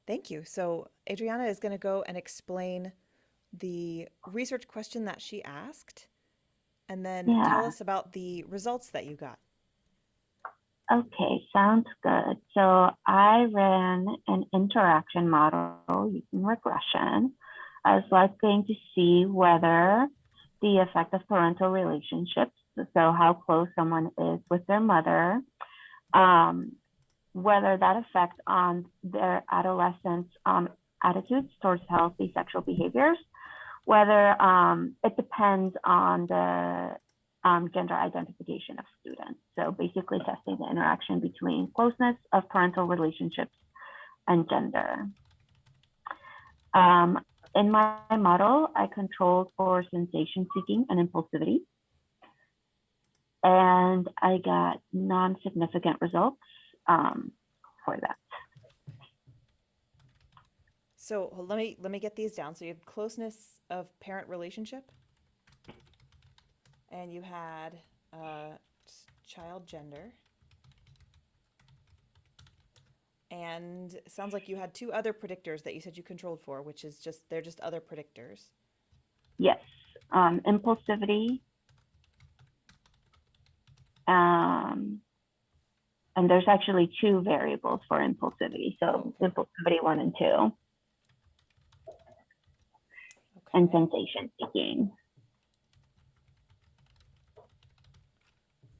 Thank you. So Adriana is going to go and explain the research question that she asked and then tell Yeah. us about the results that you got. Okay, sounds good. So I ran an interaction model using regression. I was looking to see whether the effect of parental relationships, so how close someone is with their mother, um, whether that affects on their adolescents' attitudes towards healthy sexual behaviors, whether it depends on the gender identification of students. So basically testing the interaction between closeness of parental relationships and gender. Um, in my model, I controlled for sensation seeking and impulsivity, and I got non-significant results for that. So let me get these down. So you have closeness of parent relationship, and you had uh, child gender, and it sounds like you had two other predictors that you said you controlled for, which is just they're just other predictors. Yes, impulsivity, um, and there's actually two variables for impulsivity. Oh, So okay. impulsivity one and two, and Okay. sensation seeking.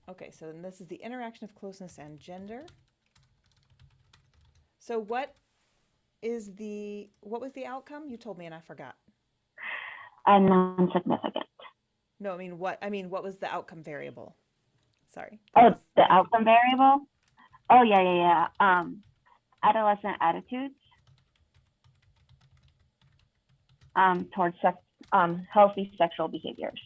Okay, so then this is the interaction of closeness and gender. So what was the outcome? You told me and I forgot. And non-significant. No, I mean what was the outcome variable? Sorry. That Oh, was the my outcome variable? Oh, yeah. Adolescent attitudes towards healthy sexual behaviors.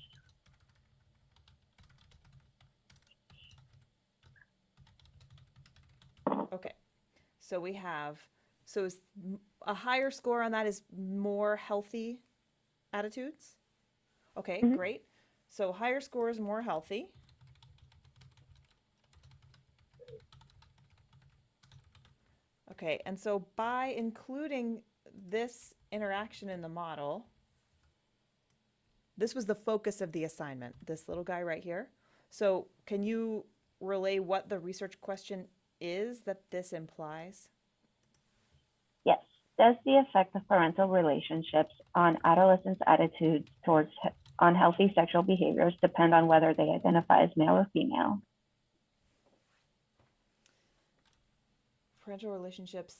Okay. So we have so is a higher score on that is more healthy attitudes? Okay, Mm-hmm. great. So higher score is more healthy. Okay, and so by including this interaction in the model, this was the focus of the assignment, this little guy right here. So, can you relay what the research question is that this implies? Yes. Does the effect of parental relationships on adolescents' attitudes towards unhealthy sexual behaviors depend on whether they identify as male or female? Parental relationships.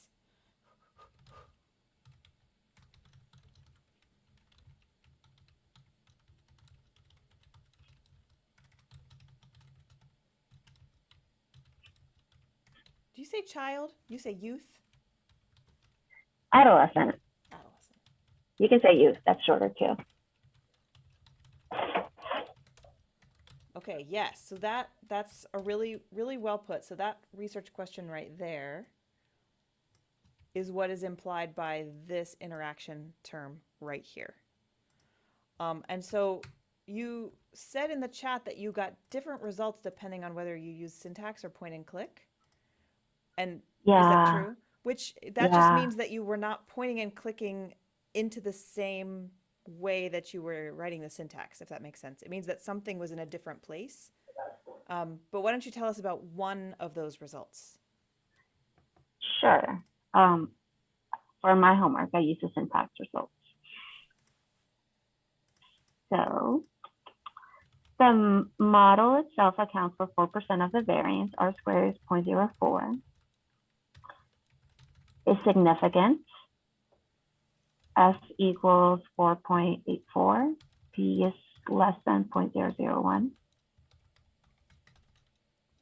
Do you say child? You say youth? Adolescent. Adolescent. You can say youth. That's shorter too. Okay, yes. So that's a really well put. So that research question right there is what is implied by this interaction term right here. And so you said in the chat that you got different results depending on whether you use syntax or point and click. And is that Yeah. true? Which that just Yeah. means that you were not pointing and clicking into the same way that you were writing the syntax, if that makes sense. It means that something was in a different place. But why don't you tell us about one of those results? Sure. Um, for my homework, I use the syntax results. So the model itself accounts for 4% of the variance. R squared is 0.04. Is significant. S equals 4.84. P is less than 0.001.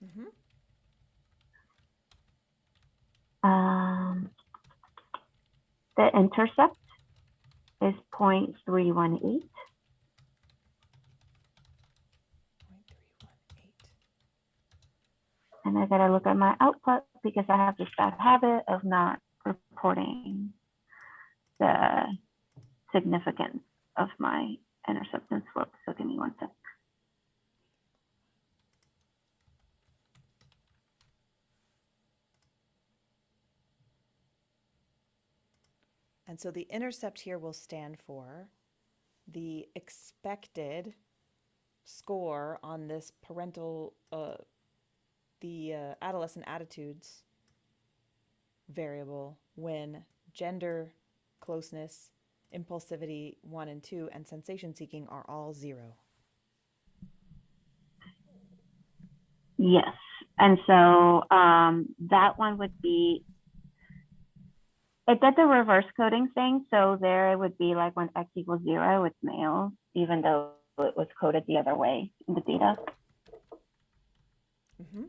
Mm-hmm. Um, the intercept is 0.318. 0.318. And I gotta look at my output because I have this bad habit of not reporting the significance of my intercept and slope. So give me one sec. And so the intercept here will stand for the expected score on this adolescent attitudes variable when gender, closeness, impulsivity 1 and 2, and sensation seeking are all 0. Yes. And so that one would be, it did the reverse coding thing. So there it would be like when X equals 0, it's male, even though it was coded the other way in the data. Mm-hmm.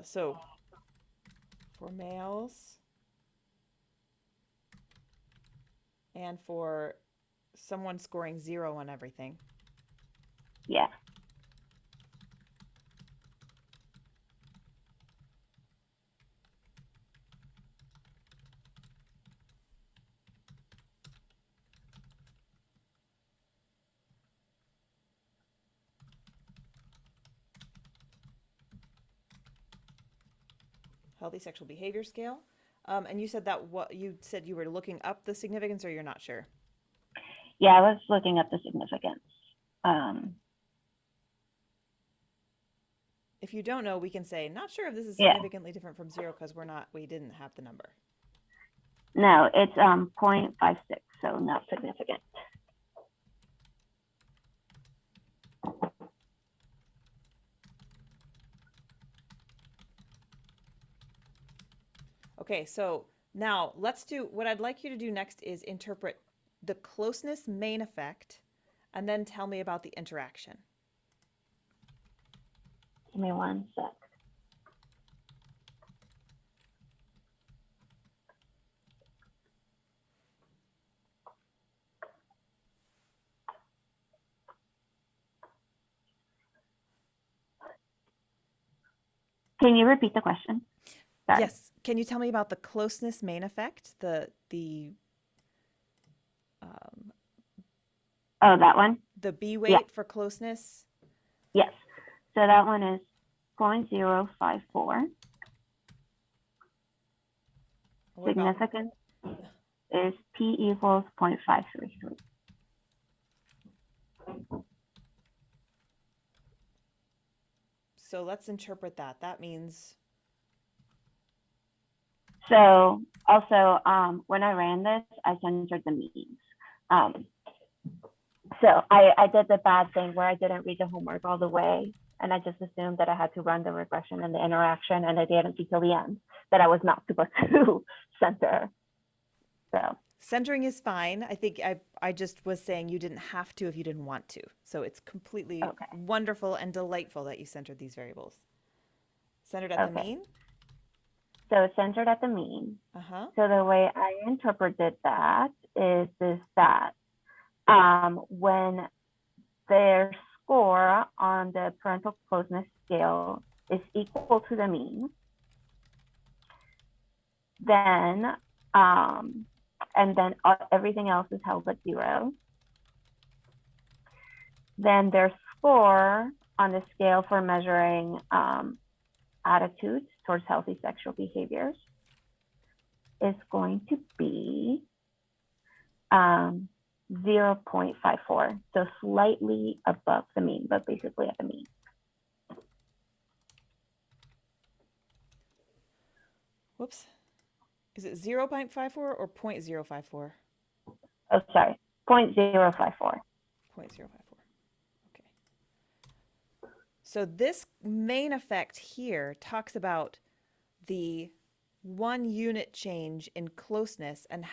So for males and for someone scoring 0 on everything. Yeah. Healthy sexual behavior scale. And you said that you were looking up the significance, or you're not sure? Yeah, I was looking at the significance. If you don't know, we can say, not sure if this is Yeah. significantly different from 0 because we didn't have the number. No, it's 0.56, so not significant. Okay, so now what I'd like you to do next is interpret the closeness main effect and then tell me about the interaction. Give me 1 sec. Can you repeat the question? Sorry. Yes. Can you tell me about the closeness main effect? Oh, that one? The B weight for closeness? Yes. So that one is 0.054. Significance is P equals 0.533. So let's interpret that. That means. So also, when I ran this, I censored the means. So I did the bad thing where I didn't read the homework all the way, and I just assumed that I had to run the regression and the interaction, and I didn't see till the end that I was not supposed to center. So centering is fine. I think I just was saying you didn't have to if you didn't want to. So it's completely wonderful and delightful that you centered these variables. Centered at the mean? So it's centered at the mean. Uh-huh. So the way I interpreted that is that when their score on the parental closeness scale is equal to the mean, then and then everything else is held at 0, then their score on the scale for measuring attitudes towards healthy sexual behaviors is going to be 0.54, so slightly above the mean, but basically at the mean. Whoops. Is it 0.54 or 0.054? Oh, sorry, 0.054. 0.054. Okay. So this main effect here talks about the 1 unit change in closeness and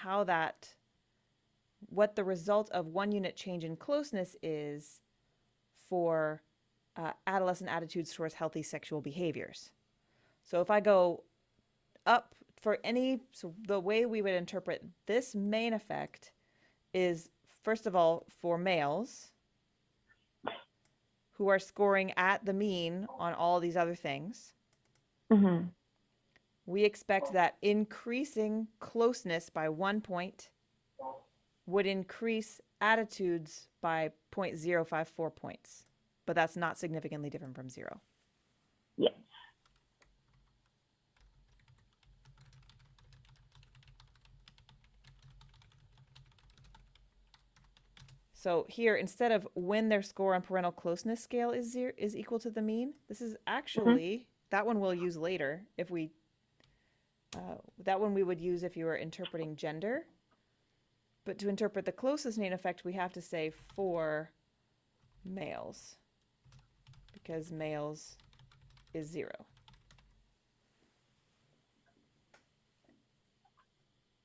what the result of 1 unit change in closeness is for adolescent attitudes towards healthy sexual behaviors. So if I go up so the way we would interpret this main effect is, first of all, for males who are scoring at the mean on all these other things. Mm-hmm. We expect that increasing closeness by 1 point would increase attitudes by 0.054 points, but that's not significantly different from 0. Yes. So here, instead of when their score on parental closeness scale is equal to the mean, this is actually, that one we'll use later if we, that one we would use if you were interpreting gender. But to interpret the closest main effect, we have to say for males, because males is 0.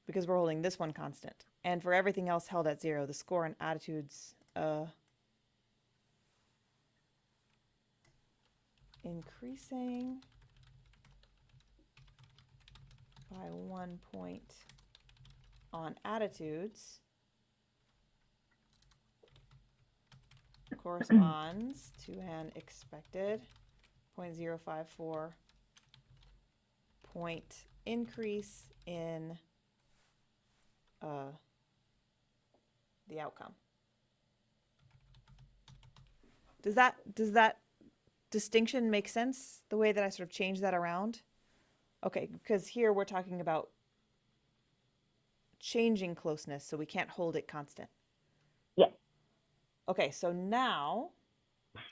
Because we're holding this one constant. And for everything else held at 0, the score on attitudes increasing by 1 point on attitudes corresponds to an expected 0.054 point increase in the outcome. Does that distinction make sense, the way that I sort of changed that around? Okay, because here we're talking about changing closeness, so we can't hold it constant. Yeah. Okay, so now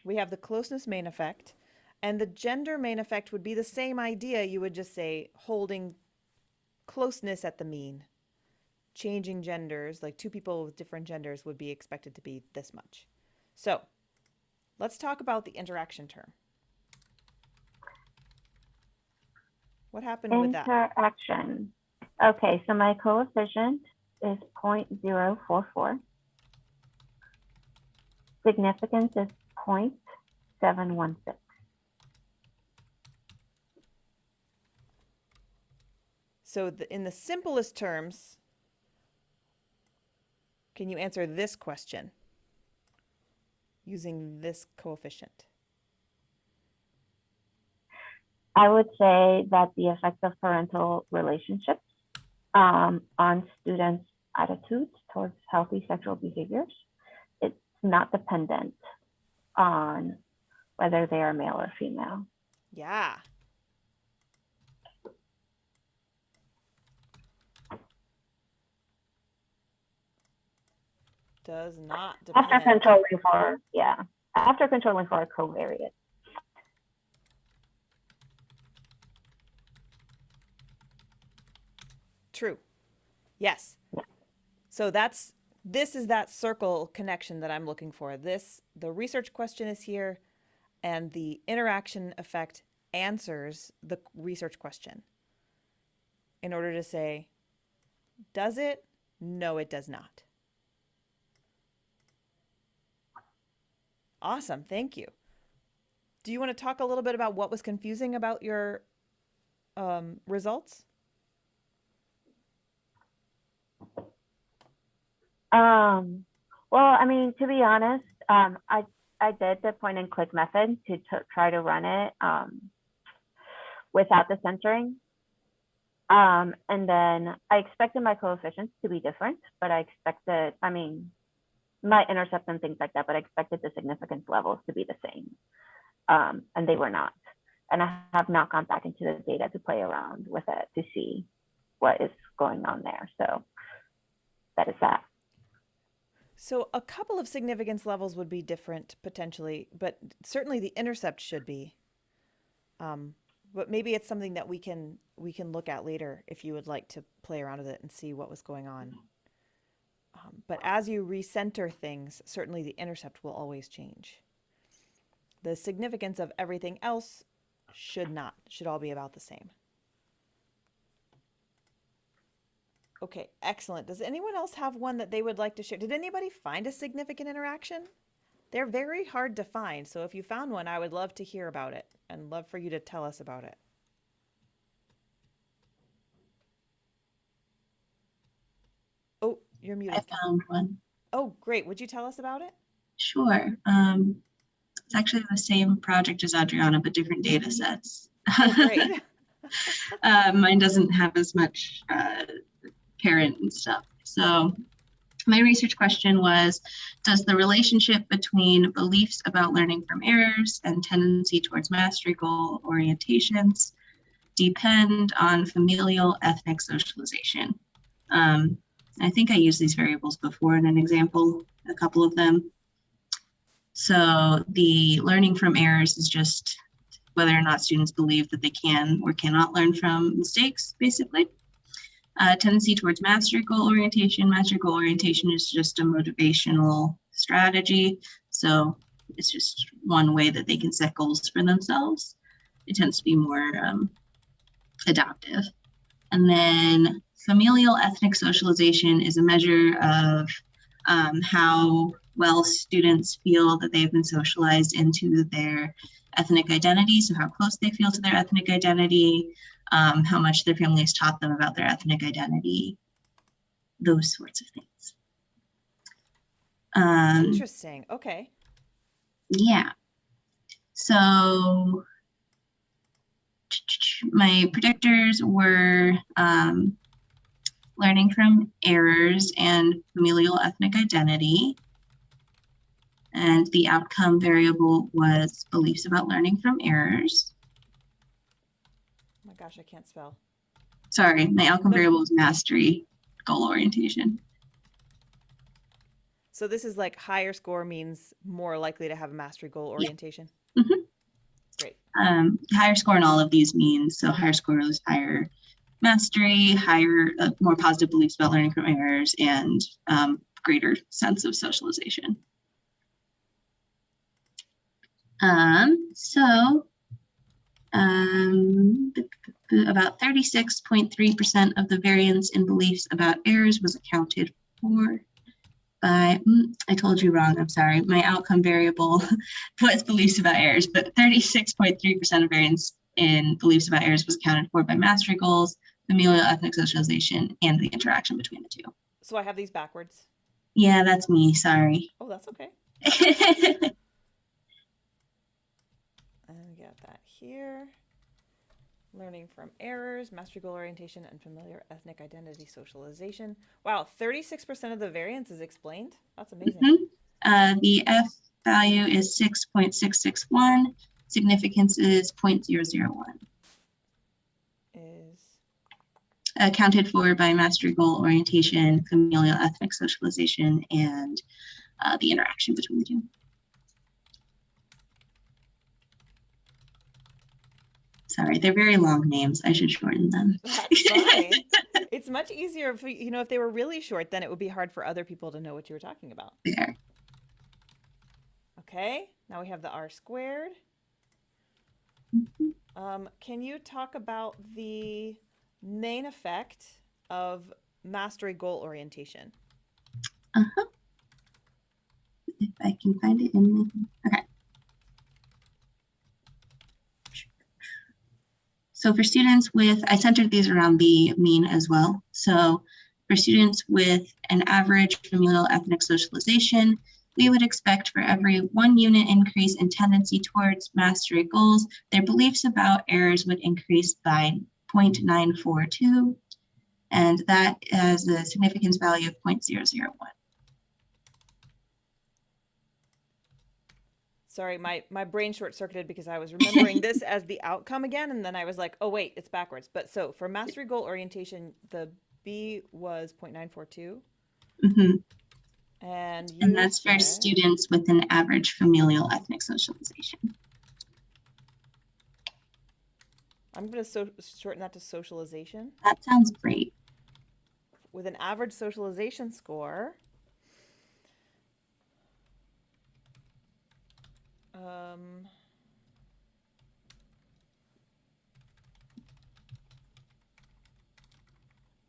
we have the closeness main effect, and the gender main effect would be the same idea. You would just say holding closeness at the mean. Changing genders, like 2 people with different genders would be expected to be this much. So let's talk about the interaction term. What happened with that? Interaction. Okay, so my coefficient is 0.044. Significance is 0.716. So in the simplest terms, can you answer this question using this coefficient? I would say that the effect of parental relationships on students' attitudes towards healthy sexual behaviors, it's not dependent on whether they are male or female. Yeah. Does not depend. After controlling for, after controlling for a covariate. True. Yes. Yeah. So this is that circle connection that I'm looking for. The research question is here, and the interaction effect answers the research question. In order to say, does it? No, it does not. Awesome, thank you. Do you want to talk a little bit about what was confusing about your results? Well, I mean, to be honest, I did the point and click method to try to run it without the censoring. And then I expected my coefficients to be different, but I expected, I mean, my intercept and things like that, but I expected the significance levels to be the same. And they were not. And I have not gone back into the data to play around with it to see what is going on there. So that is that. So a couple of significance levels would be different potentially, but certainly the intercept should be. But maybe it's something that we can look at later if you would like to play around with it and see what was going on. But as you recenter things, certainly the intercept will always change. The significance of everything else should all be about the same. Okay, excellent. Does anyone else have one that they would like to share? Did anybody find a significant interaction? They're very hard to find, so if you found one, I would love to hear about it and love for you to tell us about it. Oh, you're muted. I found one. Oh, great. Would you tell us about it? Sure. It's actually the same project as Adriana, but different data sets. Oh, great. Mine doesn't have as much parent and stuff. So my research question was, does the relationship between beliefs about learning from errors and tendency towards mastery goal orientations depend on familial ethnic socialization? I think I used these variables before in an example. a couple of them. So the learning from errors is just whether or not students believe that they can or cannot learn from mistakes, basically. Tendency towards mastery goal orientation. Mastery goal orientation is just a motivational strategy. So it's just one way that they can set goals for themselves. It tends to be more adaptive. And then familial ethnic socialization is a measure of how well students feel that they've been socialized into their ethnic identity. So how close they feel to their ethnic identity, how much their family has taught them about their ethnic identity, those sorts of things. Interesting. Okay. Yeah. So my predictors were learning from errors and familial ethnic identity. And the outcome variable was beliefs about learning from errors. Oh my gosh, I can't spell. Sorry, my outcome variable was mastery goal orientation. So this is like higher score means more likely to have a mastery goal orientation? Yeah. Mm-hmm. Great. Higher score in all of these means, so higher score is higher mastery, higher, more positive beliefs about learning from errors, and greater sense of socialization. About 36.3% of the variance in beliefs about errors was accounted for by, I told you wrong, I'm sorry. My outcome variable was beliefs about errors, but 36.3% of variance in beliefs about errors was accounted for by mastery goals, familial ethnic socialization, and the interaction between the two. So I have these backwards. Yeah, that's me, sorry. Oh, that's okay. And we got that here. Learning from errors, mastery goal orientation, and familiar ethnic identity socialization. Wow, 36% of the variance is explained? That's amazing. Mm-hmm. The F value is 6.661. Significance is 0.001. Is accounted for by mastery goal orientation, familial ethnic socialization, and the interaction between the two. Sorry, they're very long names. I should shorten them. That's fine. It's much easier if if they were really short, then it would be hard for other people to know what you were talking about. There. Okay, now we have the R squared. Can you talk about the main effect of mastery goal orientation? If I can find it in the, okay. So for students with, I centered these around the mean as well. So for students with an average familial ethnic socialization, we would expect for every 1 unit increase in tendency towards mastery goals, their beliefs about errors would increase by 0.942, and that has a significance value of 0.001. Sorry, my brain short-circuited because I was remembering this as the outcome again, and then I was like, oh wait, it's backwards. But so for mastery goal orientation, the B was 0.942. Mm-hmm. And that's for students with an average familial ethnic socialization. I'm going to shorten that to socialization. That sounds great. With an average socialization score,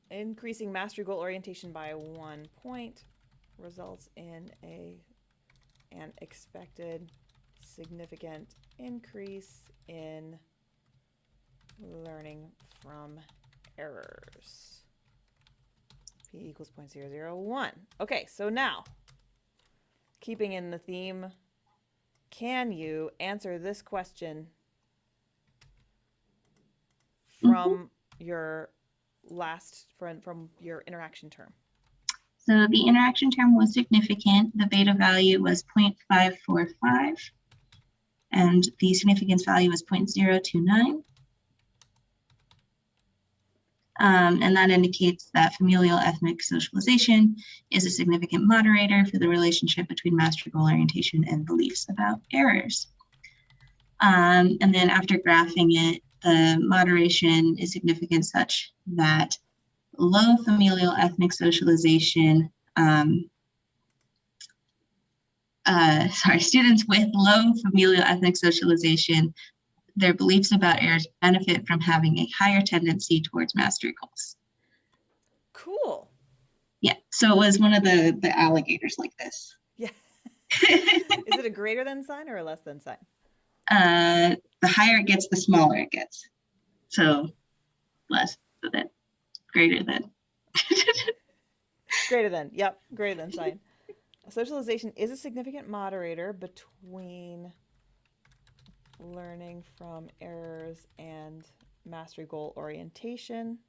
increasing mastery goal orientation by 1 point results in an expected significant increase in learning from errors. P equals 0.001. Okay, so now, keeping in the theme, can you answer this question from your from your interaction term? So the interaction term was significant. The beta value was 0.545, and the significance value was 0.029. And that indicates that familial ethnic socialization is a significant moderator for the relationship between mastery goal orientation and beliefs about errors. And then after graphing it, the moderation is significant such that low familial ethnic socialization, students with low familial ethnic socialization, their beliefs about errors benefit from having a higher tendency towards mastery goals. Cool. Yeah, so it was one of the alligators like this. Yeah. Is it a greater than sign or a less than sign? The higher it gets, the smaller it gets. So less than, greater than. Greater than, yep, greater than sign. Socialization is a significant moderator between learning from errors and mastery goal orientation.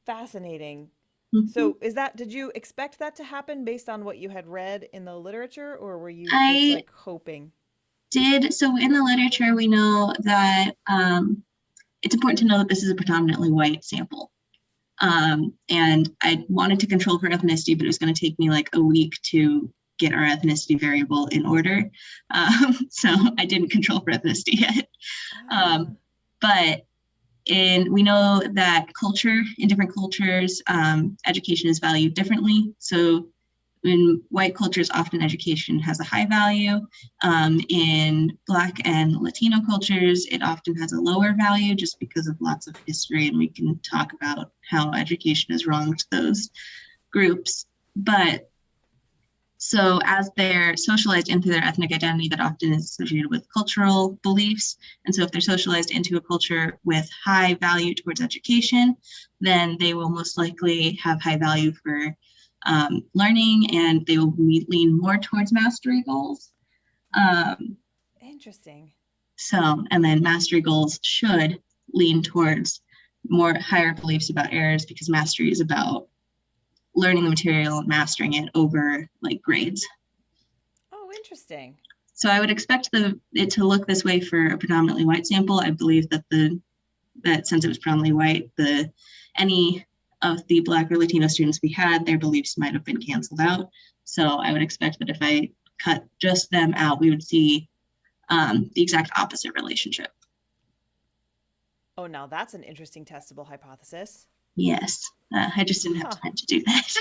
Fascinating. Mm-hmm. So did you expect that to happen based on what you had read in the literature, or were you just like hoping? So in the literature, we know that it's important to know that this is a predominantly white sample. And I wanted to control for ethnicity, but it was going to take me like a week to get our ethnicity variable in order. So I didn't control for ethnicity yet. But we know that in different cultures, education is valued differently. So in white cultures, often education has a high value. In Black and Latino cultures, it often has a lower value just because of lots of history, and we can talk about how education has wronged those groups. But so as they're socialized into their ethnic identity, that often is associated with cultural beliefs. And so if they're socialized into a culture with high value towards education, then they will most likely have high value for learning, and they will lean more towards mastery goals. Interesting. So, and then mastery goals should lean towards more higher beliefs about errors, because mastery is about learning the material and mastering it over like grades. Oh, interesting. So I would expect it to look this way for a predominantly white sample. I believe that that since it was predominantly white, any of the Black or Latino students we had, their beliefs might have been canceled out. So I would expect that if I cut just them out, we would see the exact opposite relationship. Oh, now that's an interesting testable hypothesis. Yes, I just didn't have time to do that.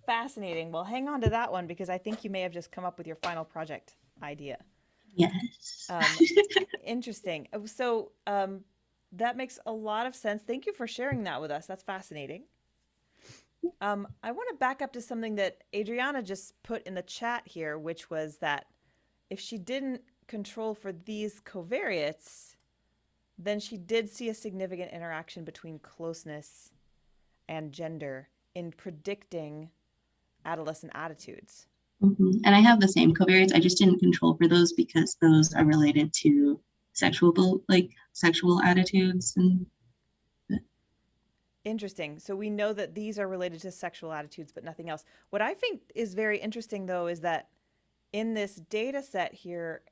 Fascinating. Well, hang on to that one, because I think you may have just come up with your final project idea. Yes. Interesting. So that makes a lot of sense. Thank you for sharing that with us. That's fascinating. I want to back up to something that Adriana just put in the chat here, which was that if she didn't control for these covariates, then she did see a significant interaction between closeness and gender in predicting adolescent attitudes. Mm-hmm. And I have the same covariates. I just didn't control for those because those are related to sexual attitudes. And interesting. So we know that these are related to sexual attitudes, but nothing else. What I think is very interesting, though, is that in this data set here,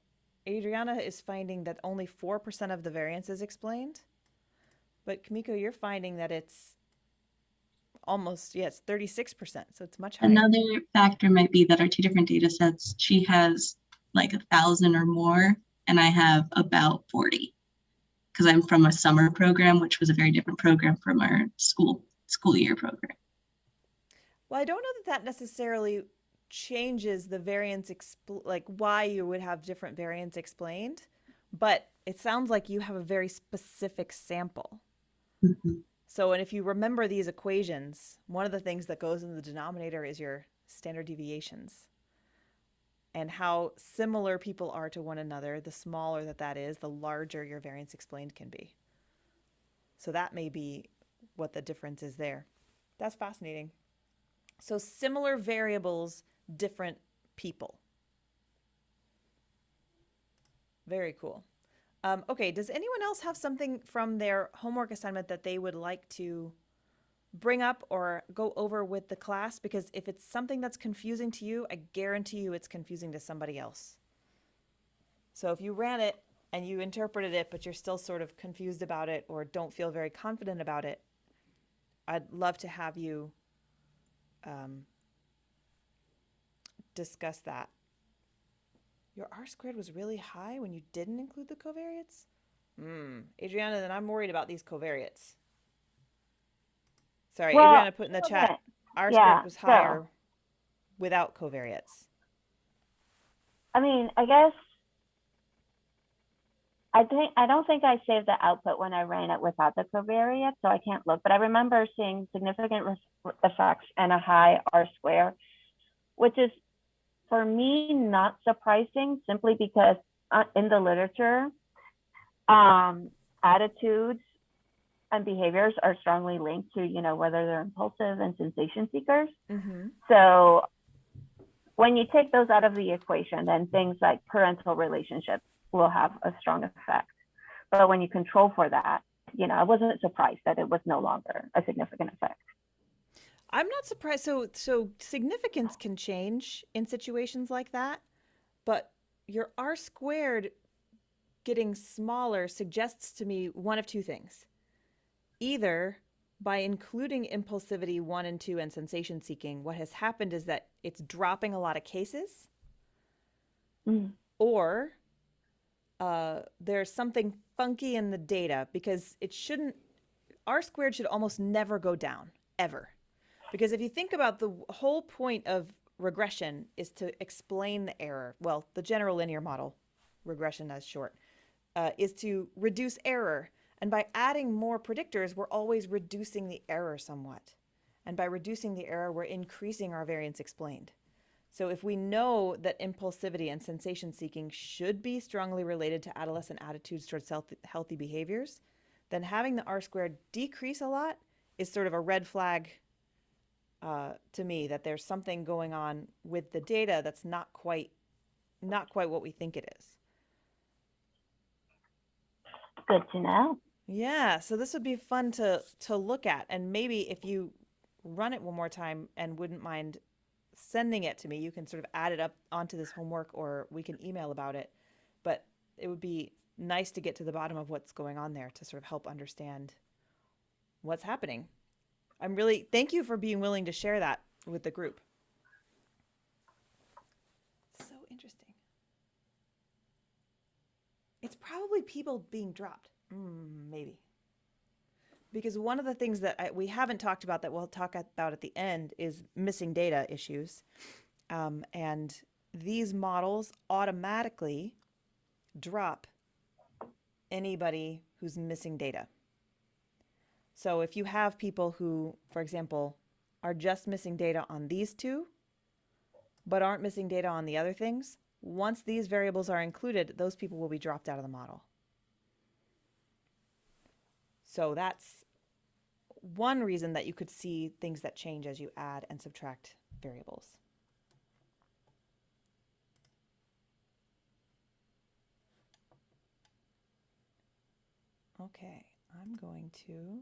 Adriana is finding that only 4% of the variance is explained. But Kamiko, you're finding that it's almost, it's 36%. So it's much higher. Another factor might be that our two different data sets, she has like 1,000 or more, and I have about 40. Because I'm from a summer program, which was a very different program from our school year program. Well, I don't know that necessarily changes the variance, like why you would have different variance explained, but it sounds like you have a very specific sample. Mm-hmm. So, and if you remember these equations, one of the things that goes in the denominator is your standard deviations. And how similar people are to one another, the smaller that is, the larger your variance explained can be. So that may be what the difference is there. That's fascinating. So similar variables, different people. Very cool. Okay, does anyone else have something from their homework assignment that they would like to bring up or go over with the class? Because if it's something that's confusing to you, I guarantee you it's confusing to somebody else. So if you ran it and you interpreted it, but you're still sort of confused about it or don't feel very confident about it, I'd love to have you discuss that. Your R squared was really high when you didn't include the covariates? Adriana, then I'm worried about these covariates. Sorry, Well, Adriana put in the chat, R squared yeah, was so, higher without covariates. I mean, I guess, I don't think I saved the output when I ran it without the covariate, so I can't look, but I remember seeing significant effects and a high R square, which is, for me, not surprising, simply because in the literature, attitudes and behaviors are strongly linked to, whether they're impulsive and sensation seekers. Mm-hmm. So when you take those out of the equation, then things like parental relationships will have a strong effect. But when you control for that, I wasn't surprised that it was no longer a significant effect. I'm not surprised. So significance can change in situations like that, but your R squared getting smaller suggests to me one of two things. Either by including impulsivity 1 and 2 and sensation seeking, what has happened is that it's dropping a lot of cases, or there's something funky in the data, because it shouldn't, R squared should almost never go down, ever. Because if you think about the whole point of regression is to explain the error. Well, the general linear model, regression as short, is to reduce error. And by adding more predictors, we're always reducing the error somewhat. And by reducing the error, we're increasing our variance explained. So if we know that impulsivity and sensation seeking should be strongly related to adolescent attitudes towards healthy behaviors, then having the R squared decrease a lot is sort of a red flag to me that there's something going on with the data that's not quite what we think it is. Good to know. Yeah, so this would be fun to look at, and maybe if you run it one more time and wouldn't mind sending it to me, you can sort of add it up onto this homework, or we can email about it. But it would be nice to get to the bottom of what's going on there to sort of help understand what's happening. Thank you for being willing to share that with the group. It's so interesting. It's probably people being dropped. Maybe. Because one of the things that we haven't talked about that we'll talk about at the end is missing data issues. And these models automatically drop anybody who's missing data. So if you have people who, for example, are just missing data on these two, but aren't missing data on the other things, once these variables are included, those people will be dropped out of the model. So that's one reason that you could see things that change as you add and subtract variables. Okay, I'm going to